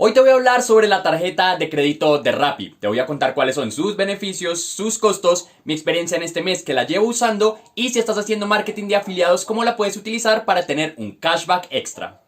Hoy te voy a hablar sobre la tarjeta de crédito de Rappi. Te voy a contar cuáles son sus beneficios, sus costos, mi experiencia en este mes que la llevo usando y si estás haciendo marketing de afiliados, cómo la puedes utilizar para tener un cashback extra.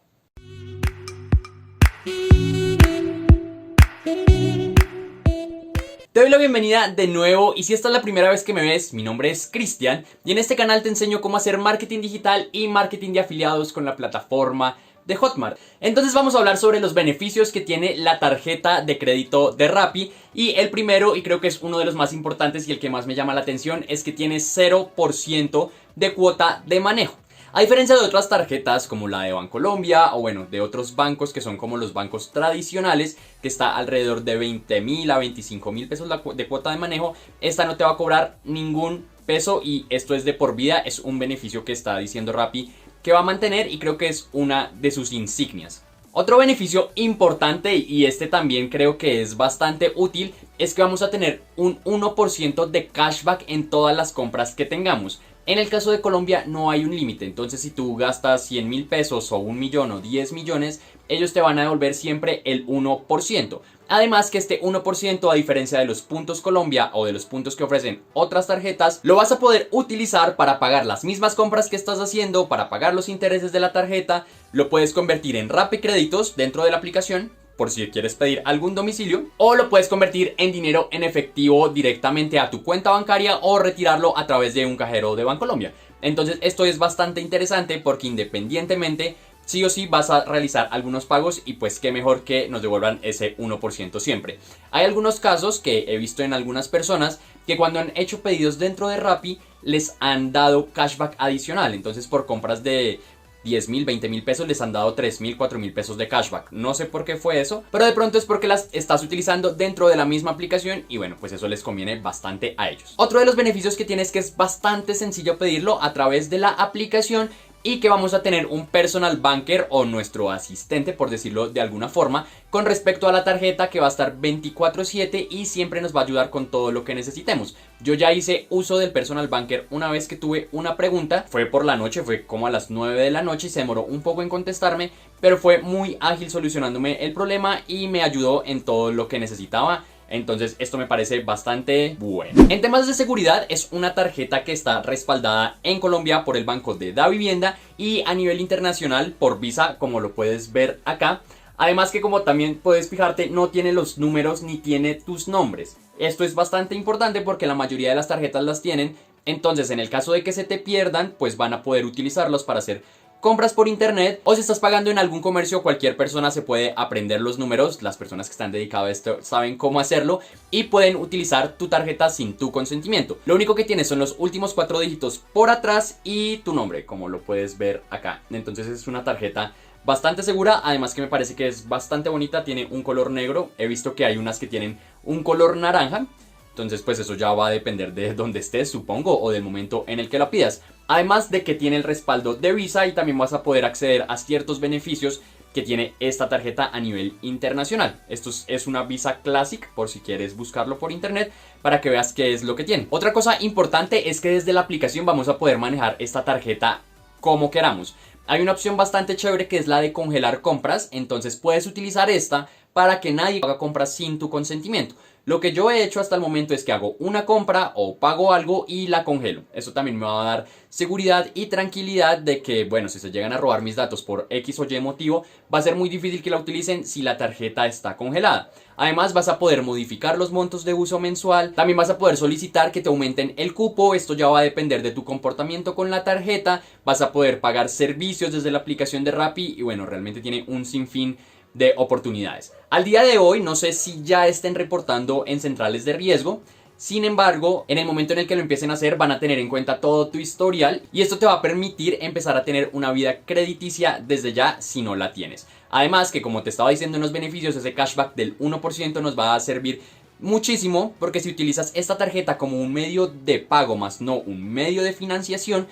Te doy la bienvenida de nuevo y si esta es la primera vez que me ves, mi nombre es Cristian y en este canal te enseño cómo hacer marketing digital y marketing de afiliados con la plataforma de Hotmart. Entonces vamos a hablar sobre los beneficios que tiene la tarjeta de crédito de Rappi y el primero, y creo que es uno de los más importantes y el que más me llama la atención, es que tiene 0% de cuota de manejo. A diferencia de otras tarjetas como la de Bancolombia o bueno, de otros bancos que son como los bancos tradicionales, que está alrededor de 20.000 a 25.000 pesos de cuota de manejo, esta no te va a cobrar ningún peso y esto es de por vida, es un beneficio que está diciendo Rappi que va a mantener y creo que es una de sus insignias. Otro beneficio importante y este también creo que es bastante útil es que vamos a tener un 1% de cashback en todas las compras que tengamos. En el caso de Colombia no hay un límite, entonces si tú gastas 100.000 pesos o 1 millón o 10 millones, ellos te van a devolver siempre el 1%. Además que este 1%, a diferencia de los puntos Colombia o de los puntos que ofrecen otras tarjetas, lo vas a poder utilizar para pagar las mismas compras que estás haciendo, para pagar los intereses de la tarjeta, lo puedes convertir en Rappi Créditos dentro de la aplicación, por si quieres pedir algún domicilio, o lo puedes convertir en dinero en efectivo directamente a tu cuenta bancaria o retirarlo a través de un cajero de Bancolombia. Entonces esto es bastante interesante porque independientemente sí o sí vas a realizar algunos pagos y pues qué mejor que nos devuelvan ese 1% siempre. Hay algunos casos que he visto en algunas personas que cuando han hecho pedidos dentro de Rappi les han dado cashback adicional, entonces por compras de 10.000, 20.000 pesos les han dado 3.000, 4.000 pesos de cashback. No sé por qué fue eso, pero de pronto es porque las estás utilizando dentro de la misma aplicación y bueno, pues eso les conviene bastante a ellos. Otro de los beneficios que tiene es que es bastante sencillo pedirlo a través de la aplicación y que vamos a tener un personal banker o nuestro asistente, por decirlo de alguna forma, con respecto a la tarjeta que va a estar 24/7 y siempre nos va a ayudar con todo lo que necesitemos. Yo ya hice uso del personal banker una vez que tuve una pregunta, fue por la noche, fue como a las 9 de la noche y se demoró un poco en contestarme, pero fue muy ágil solucionándome el problema y me ayudó en todo lo que necesitaba. Entonces esto me parece bastante bueno. En temas de seguridad es una tarjeta que está respaldada en Colombia por el Banco de Davivienda y a nivel internacional por Visa, como lo puedes ver acá. Además que, como también puedes fijarte, no tiene los números ni tiene tus nombres. Esto es bastante importante porque la mayoría de las tarjetas las tienen. Entonces en el caso de que se te pierdan, pues van a poder utilizarlos para hacer compras por internet o si estás pagando en algún comercio, cualquier persona se puede aprender los números. Las personas que están dedicadas a esto saben cómo hacerlo y pueden utilizar tu tarjeta sin tu consentimiento. Lo único que tienes son los últimos 4 dígitos por atrás y tu nombre, como lo puedes ver acá. Entonces es una tarjeta bastante segura, además que me parece que es bastante bonita, tiene un color negro, he visto que hay unas que tienen un color naranja. Entonces pues eso ya va a depender de dónde estés, supongo, o del momento en el que la pidas. Además de que tiene el respaldo de Visa y también vas a poder acceder a ciertos beneficios que tiene esta tarjeta a nivel internacional. Esto es una Visa Classic, por si quieres buscarlo por internet para que veas qué es lo que tiene. Otra cosa importante es que desde la aplicación vamos a poder manejar esta tarjeta como queramos. Hay una opción bastante chévere que es la de congelar compras, entonces puedes utilizar esta para que nadie haga compras sin tu consentimiento. Lo que yo he hecho hasta el momento es que hago una compra o pago algo y la congelo. Eso también me va a dar seguridad y tranquilidad de que, bueno, si se llegan a robar mis datos por X o Y motivo, va a ser muy difícil que la utilicen si la tarjeta está congelada. Además vas a poder modificar los montos de uso mensual, también vas a poder solicitar que te aumenten el cupo, esto ya va a depender de tu comportamiento con la tarjeta, vas a poder pagar servicios desde la aplicación de Rappi y bueno, realmente tiene un sinfín de oportunidades. Al día de hoy no sé si ya estén reportando en centrales de riesgo. Sin embargo, en el momento en el que lo empiecen a hacer van a tener en cuenta todo tu historial y esto te va a permitir empezar a tener una vida crediticia desde ya si no la tienes. Además que, como te estaba diciendo en los beneficios, ese cashback del 1% nos va a servir muchísimo porque si utilizas esta tarjeta como un medio de pago más no un medio de financiación,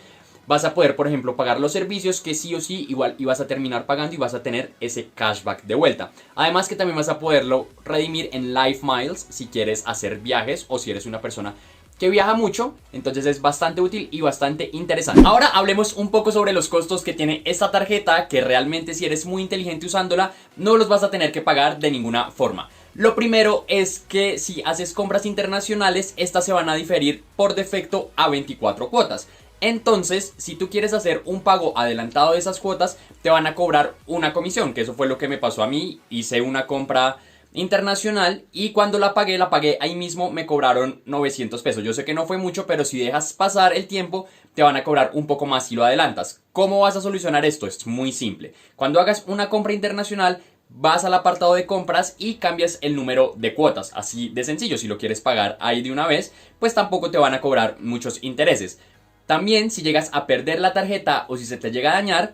vas a poder, por ejemplo, pagar los servicios que sí o sí igual ibas a terminar pagando y vas a tener ese cashback de vuelta. Además que también vas a poderlo redimir en Life Miles si quieres hacer viajes o si eres una persona que viaja mucho, entonces es bastante útil y bastante interesante. Ahora hablemos un poco sobre los costos que tiene esta tarjeta, que realmente si eres muy inteligente usándola, no los vas a tener que pagar de ninguna forma. Lo primero es que si haces compras internacionales, estas se van a diferir por defecto a 24 cuotas. Entonces, si tú quieres hacer un pago adelantado de esas cuotas, te van a cobrar una comisión, que eso fue lo que me pasó a mí. Hice una compra internacional y cuando la pagué ahí mismo, me cobraron 900 pesos. Yo sé que no fue mucho, pero si dejas pasar el tiempo, te van a cobrar un poco más si lo adelantas. ¿Cómo vas a solucionar esto? Es muy simple. Cuando hagas una compra internacional, vas al apartado de compras y cambias el número de cuotas. Así de sencillo. Si lo quieres pagar ahí de una vez, pues tampoco te van a cobrar muchos intereses. También, si llegas a perder la tarjeta o si se te llega a dañar,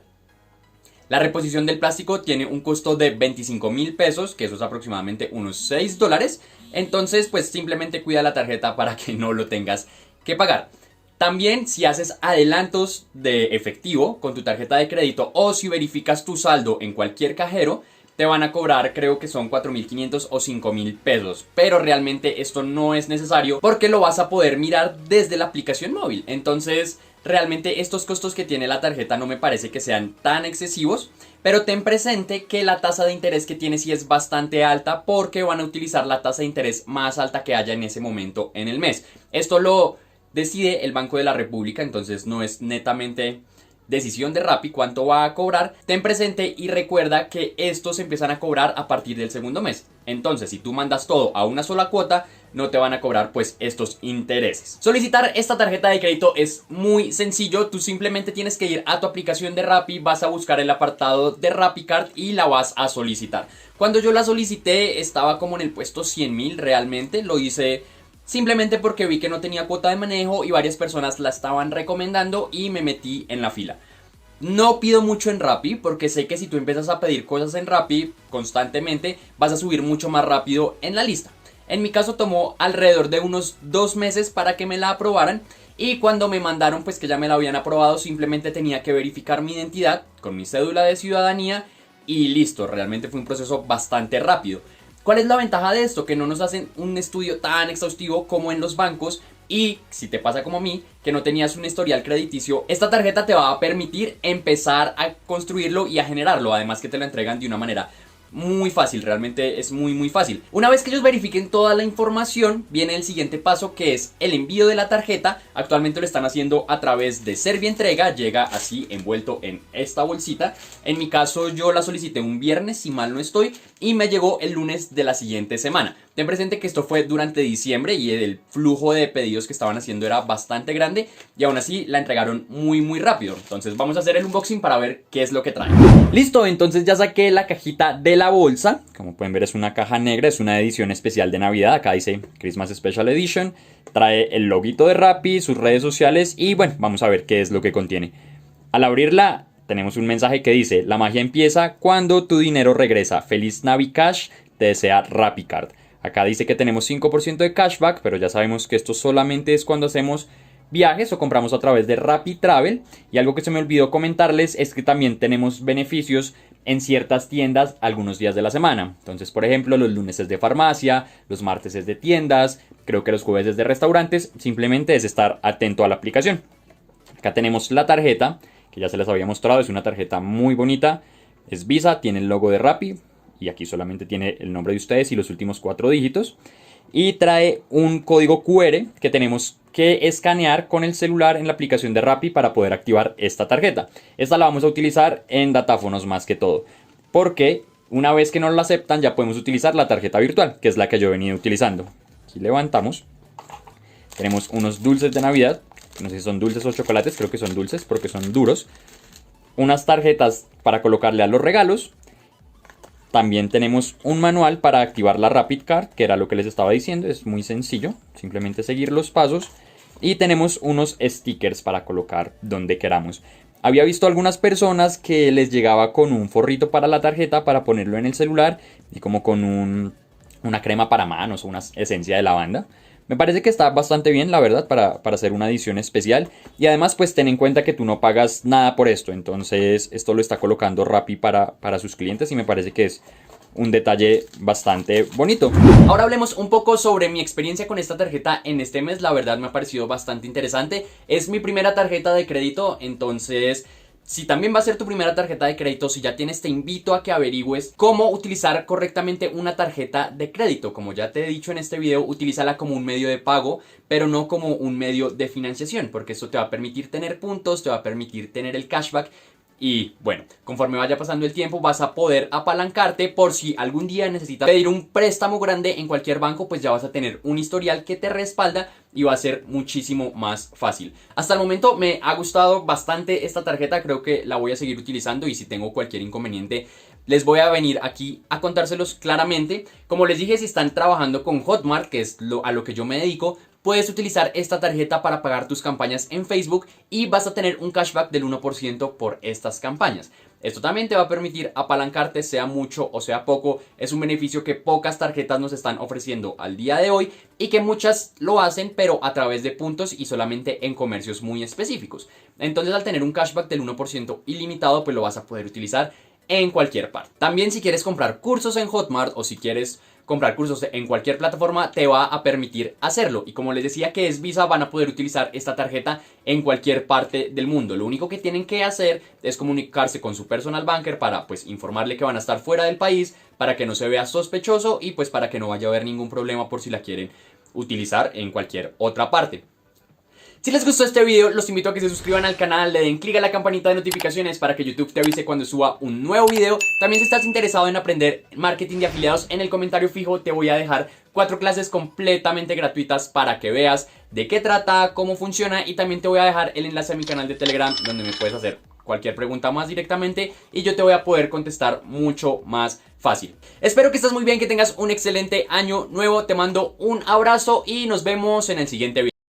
la reposición del plástico tiene un costo de 25.000 pesos, que eso es aproximadamente unos 6 dólares. Entonces, pues simplemente cuida la tarjeta para que no lo tengas que pagar. También, si haces adelantos de efectivo con tu tarjeta de crédito o si verificas tu saldo en cualquier cajero, te van a cobrar, creo que son 4.500 o 5.000 pesos. Pero realmente esto no es necesario porque lo vas a poder mirar desde la aplicación móvil. Entonces, realmente estos costos que tiene la tarjeta no me parece que sean tan excesivos. Pero ten presente que la tasa de interés que tiene sí es bastante alta porque van a utilizar la tasa de interés más alta que haya en ese momento en el mes. Esto lo decide el Banco de la República, entonces no es netamente decisión de Rappi cuánto va a cobrar. Ten presente y recuerda que estos se empiezan a cobrar a partir del segundo mes. Entonces, si tú mandas todo a una sola cuota, no te van a cobrar pues estos intereses. Solicitar esta tarjeta de crédito es muy sencillo. Tú simplemente tienes que ir a tu aplicación de Rappi, vas a buscar el apartado de RappiCard y la vas a solicitar. Cuando yo la solicité estaba como en el puesto 100.000 realmente. Lo hice simplemente porque vi que no tenía cuota de manejo y varias personas la estaban recomendando y me metí en la fila. No pido mucho en Rappi porque sé que si tú empiezas a pedir cosas en Rappi constantemente vas a subir mucho más rápido en la lista. En mi caso tomó alrededor de unos 2 meses para que me la aprobaran y cuando me mandaron pues que ya me la habían aprobado, simplemente tenía que verificar mi identidad con mi cédula de ciudadanía y listo. Realmente fue un proceso bastante rápido. ¿Cuál es la ventaja de esto? Que no nos hacen un estudio tan exhaustivo como en los bancos y si te pasa como a mí, que no tenías un historial crediticio, esta tarjeta te va a permitir empezar a construirlo y a generarlo, además que te lo entregan de una manera muy fácil, realmente es muy fácil. Una vez que ellos verifiquen toda la información, viene el siguiente paso que es el envío de la tarjeta. Actualmente lo están haciendo a través de Servientrega, llega así envuelto en esta bolsita. En mi caso yo la solicité un viernes, si mal no estoy, y me llegó el lunes de la siguiente semana. Ten presente que esto fue durante diciembre y el flujo de pedidos que estaban haciendo era bastante grande y aún así la entregaron muy rápido. Entonces vamos a hacer el unboxing para ver qué es lo que trae. Listo, entonces ya saqué la cajita de la bolsa. Como pueden ver es una caja negra, es una edición especial de Navidad. Acá dice Christmas Special Edition. Trae el loguito de Rappi, sus redes sociales y bueno, vamos a ver qué es lo que contiene. Al abrirla tenemos un mensaje que dice: la magia empieza cuando tu dinero regresa. Feliz Navicash, te desea RappiCard. Acá dice que tenemos 5% de cashback, pero ya sabemos que esto solamente es cuando hacemos viajes o compramos a través de Rappi Travel. Y algo que se me olvidó comentarles es que también tenemos beneficios en ciertas tiendas algunos días de la semana. Entonces, por ejemplo, los lunes es de farmacia, los martes es de tiendas, creo que los jueves es de restaurantes. Simplemente es estar atento a la aplicación. Acá tenemos la tarjeta, que ya se les había mostrado, es una tarjeta muy bonita. Es Visa, tiene el logo de Rappi. Y aquí solamente tiene el nombre de ustedes y los últimos 4 dígitos. Y trae un código QR que tenemos que escanear con el celular en la aplicación de Rappi para poder activar esta tarjeta. Esta la vamos a utilizar en datáfonos más que todo, porque una vez que nos la aceptan ya podemos utilizar la tarjeta virtual, que es la que yo he venido utilizando. Aquí levantamos. Tenemos unos dulces de Navidad. No sé si son dulces o chocolates, creo que son dulces porque son duros. Unas tarjetas para colocarle a los regalos. También tenemos un manual para activar la RappiCard, que era lo que les estaba diciendo. Es muy sencillo, simplemente seguir los pasos. Y tenemos unos stickers para colocar donde queramos. Había visto algunas personas que les llegaba con un forrito para la tarjeta para ponerlo en el celular y como con una crema para manos o una esencia de lavanda. Me parece que está bastante bien, la verdad, para hacer una edición especial. Y además, pues ten en cuenta que tú no pagas nada por esto. Entonces, esto lo está colocando Rappi para sus clientes y me parece que es un detalle bastante bonito. Ahora hablemos un poco sobre mi experiencia con esta tarjeta en este mes. La verdad me ha parecido bastante interesante. Es mi primera tarjeta de crédito, entonces si también va a ser tu primera tarjeta de crédito, si ya tienes, te invito a que averigües cómo utilizar correctamente una tarjeta de crédito. Como ya te he dicho en este video, utilízala como un medio de pago, pero no como un medio de financiación, porque esto te va a permitir tener puntos, te va a permitir tener el cashback. Y bueno, conforme vaya pasando el tiempo vas a poder apalancarte por si algún día necesitas pedir un préstamo grande en cualquier banco, pues ya vas a tener un historial que te respalda y va a ser muchísimo más fácil. Hasta el momento me ha gustado bastante esta tarjeta, creo que la voy a seguir utilizando y si tengo cualquier inconveniente les voy a venir aquí a contárselos claramente. Como les dije, si están trabajando con Hotmart, que es a lo que yo me dedico, puedes utilizar esta tarjeta para pagar tus campañas en Facebook y vas a tener un cashback del 1% por estas campañas. Esto también te va a permitir apalancarte, sea mucho o sea poco. Es un beneficio que pocas tarjetas nos están ofreciendo al día de hoy y que muchas lo hacen, pero a través de puntos y solamente en comercios muy específicos. Entonces, al tener un cashback del 1% ilimitado, pues lo vas a poder utilizar en cualquier parte. También, si quieres comprar cursos en Hotmart o si quieres comprar cursos en cualquier plataforma, te va a permitir hacerlo. Y como les decía que es Visa, van a poder utilizar esta tarjeta en cualquier parte del mundo. Lo único que tienen que hacer es comunicarse con su personal banker para pues informarle que van a estar fuera del país, para que no se vea sospechoso y pues para que no vaya a haber ningún problema por si la quieren utilizar en cualquier otra parte. Si les gustó este video, los invito a que se suscriban al canal, le den click a la campanita de notificaciones para que YouTube te avise cuando suba un nuevo video. También si estás interesado en aprender marketing de afiliados, en el comentario fijo te voy a dejar 4 clases completamente gratuitas para que veas de qué trata, cómo funciona, y también te voy a dejar el enlace a mi canal de Telegram donde me puedes hacer cualquier pregunta más directamente y yo te voy a poder contestar mucho más fácil. Espero que estés muy bien, que tengas un excelente año nuevo, te mando un abrazo y nos vemos en el siguiente video.